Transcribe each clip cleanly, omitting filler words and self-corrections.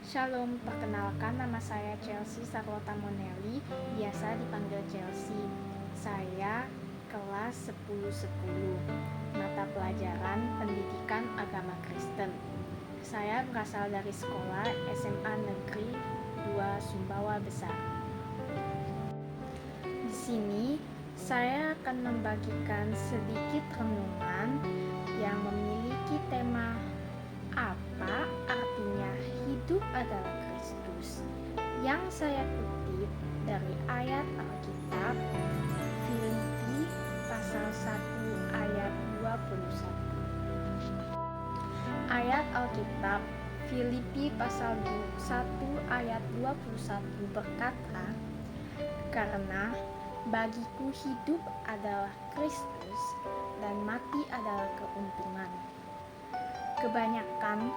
Shalom, perkenalkan nama saya Chelsea Sarlota Monelli, biasa dipanggil Chelsea. Saya kelas 1010, mata pelajaran Pendidikan Agama Kristen. Saya berasal dari sekolah SMA Negeri 2 Sumbawa Besar. Di sini saya akan membagikan sedikit renungan yang memiliki tema apa artinya hidup adalah Kristus, yang saya kutip dari ayat Alkitab Filipi pasal 1 ayat 21. Ayat Alkitab Filipi pasal 1 ayat 21 berkata, "Karena bagiku hidup adalah Kristus dan mati adalah keuntungan." Kebanyakan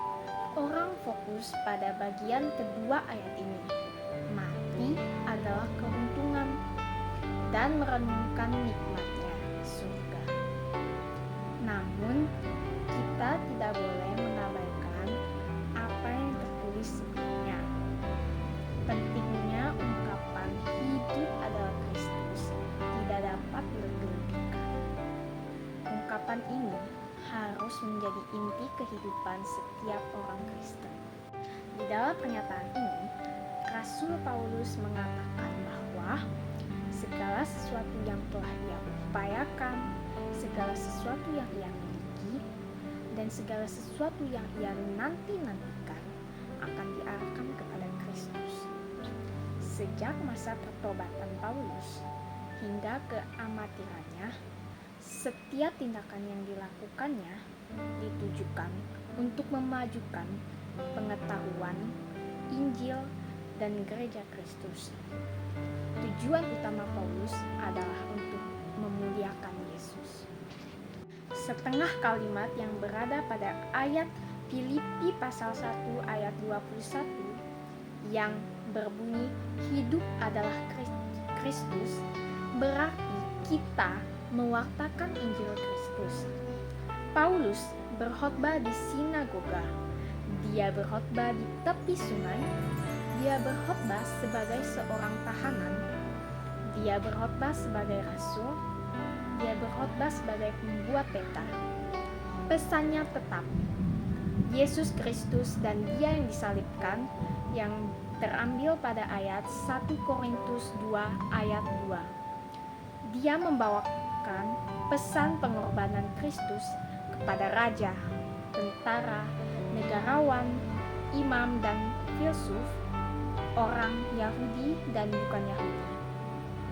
orang fokus pada bagian kedua ayat ini. Mati adalah keuntungan, dan merenungkan nikmatnya surga. Namun, kita tidak boleh mengabaikan apa yang tertulis sebelumnya. Pentingnya ungkapan hidup adalah Kristus tidak dapat dilebih-lebihkan. Ungkapan ini harus menjadi inti kehidupan setiap orang Kristen. Di dalam pernyataan ini, Rasul Paulus mengatakan bahwa segala sesuatu yang telah ia upayakan, segala sesuatu yang ia miliki, dan segala sesuatu yang ia nanti-nantikan akan diarahkan kepada Kristus. Sejak masa pertobatan Paulus hingga keamatirannya, setiap tindakan yang dilakukannya ditujukan untuk memajukan pengetahuan Injil dan gereja Kristus. Tujuan utama Paulus adalah untuk memuliakan Yesus. Setengah kalimat yang berada pada ayat Filipi pasal 1 ayat 21 yang berbunyi hidup adalah Kristus berarti kita mewartakan Injil Kristus. Paulus berkhotbah di sinagoga. Dia berkhotbah di tepi sungai. Dia berkhotbah sebagai seorang tahanan. Dia berkhotbah sebagai rasul. Dia berkhotbah sebagai pembuat peta. Pesannya tetap Yesus Kristus dan Dia yang disalibkan, yang terambil pada ayat 1 Korintus 2 ayat 2. Dia membawakan pesan pengorbanan Kristus kepada raja, tentara, negarawan, imam dan filsuf, orang Yahudi dan bukan Yahudi,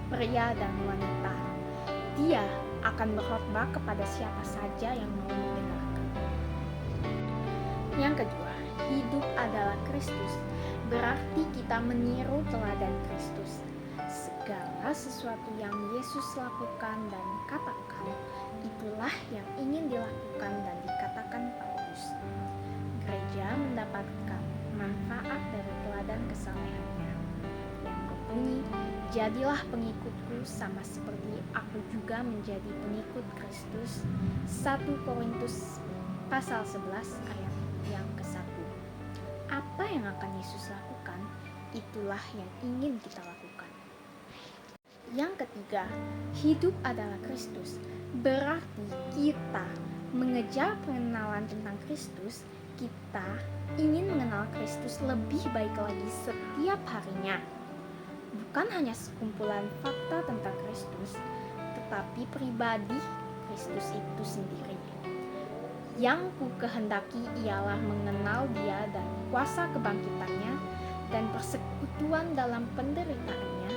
pria dan wanita. Dia akan berkhotbah kepada siapa saja yang mau mendengarkan. Yang kedua, hidup adalah Kristus berarti kita meniru teladan Kristus. Segala sesuatu yang Yesus lakukan dan katakan, itulah yang ingin dilakukan dan dikatakan Paulus. Gereja mendapatkan manfaat dari teladan kesalehannya yang berbunyi, "Jadilah pengikutku sama seperti aku juga menjadi pengikut Kristus." 1 Korintus pasal 11 ayat yang ke-1. Apa yang akan Yesus lakukan, itulah yang ingin kita lakukan. Yang ketiga, hidup adalah Kristus berarti kita mengejar pengenalan tentang Kristus. Kita ingin mengenal Kristus lebih baik lagi setiap harinya. Bukan hanya sekumpulan fakta tentang Kristus, tetapi pribadi Kristus itu sendiri. Yang ku kehendaki ialah mengenal Dia dan kuasa kebangkitannya dan persekutuan dalam penderitaannya,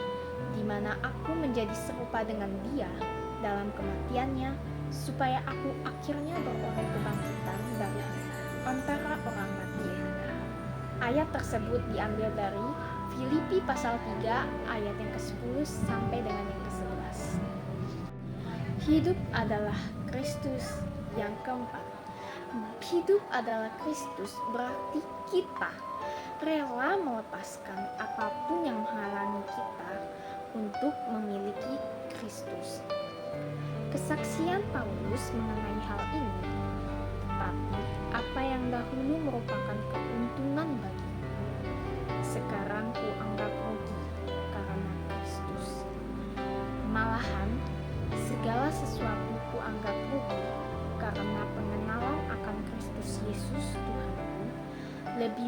di mana aku menjadi serupa dengan Dia dalam kematiannya, supaya aku akhirnya beroleh kebangkitan dari antara orang mati. Ayat tersebut diambil dari Filipi pasal 3 ayat yang ke-10 sampai dengan yang ke-11. Hidup adalah Kristus. Yang keempat, hidup adalah Kristus berarti kita rela melepaskan apapun yang menghalangi kita untuk memiliki Kristus. Kesaksian Paulus mengenai hal ini, tetapi apa yang dahulu merupakan keuntungan bagiku,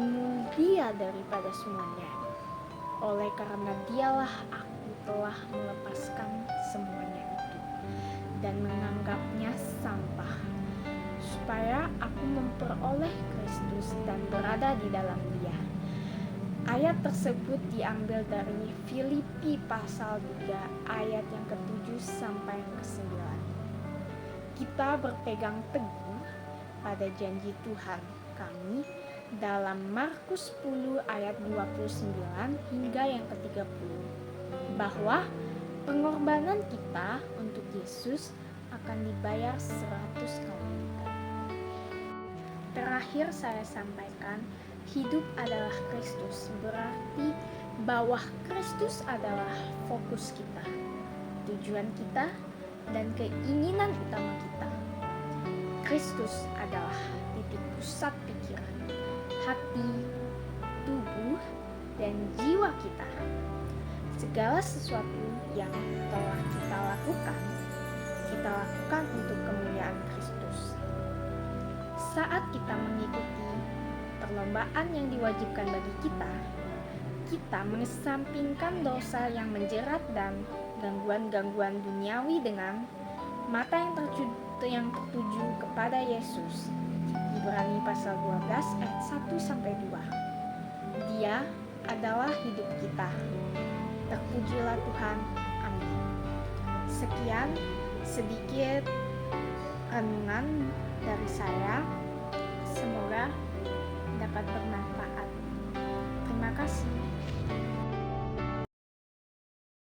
mulia daripada semuanya. Oleh karena dialah aku telah melepaskan semuanya itu dan menganggapnya sampah, supaya aku memperoleh Kristus dan berada di dalam Dia. Ayat tersebut diambil dari Filipi pasal 3 ayat yang ke-7 sampai yang ke-9. Kita berpegang teguh pada janji Tuhan kami dalam Markus 10 ayat 29 hingga yang ke-30, bahwa pengorbanan kita untuk Yesus akan dibayar 100 kali lipat. Terakhir saya sampaikan, hidup adalah Kristus, berarti bahwa Kristus adalah fokus kita, tujuan kita, dan keinginan utama kita. Kristus adalah titik pusat pikiran, hati, tubuh, dan jiwa kita. Segala sesuatu yang telah kita lakukan untuk kemuliaan Kristus. Saat kita mengikuti perlombaan yang diwajibkan bagi kita mengesampingkan dosa yang menjerat dan gangguan-gangguan duniawi dengan mata yang tertuju kepada Yesus. Ibrani pasal 12 ayat 1-2. Dia adalah hidup kita. Terpujilah Tuhan. Amin. Sekian sedikit renungan dari saya. Semoga dapat bermanfaat.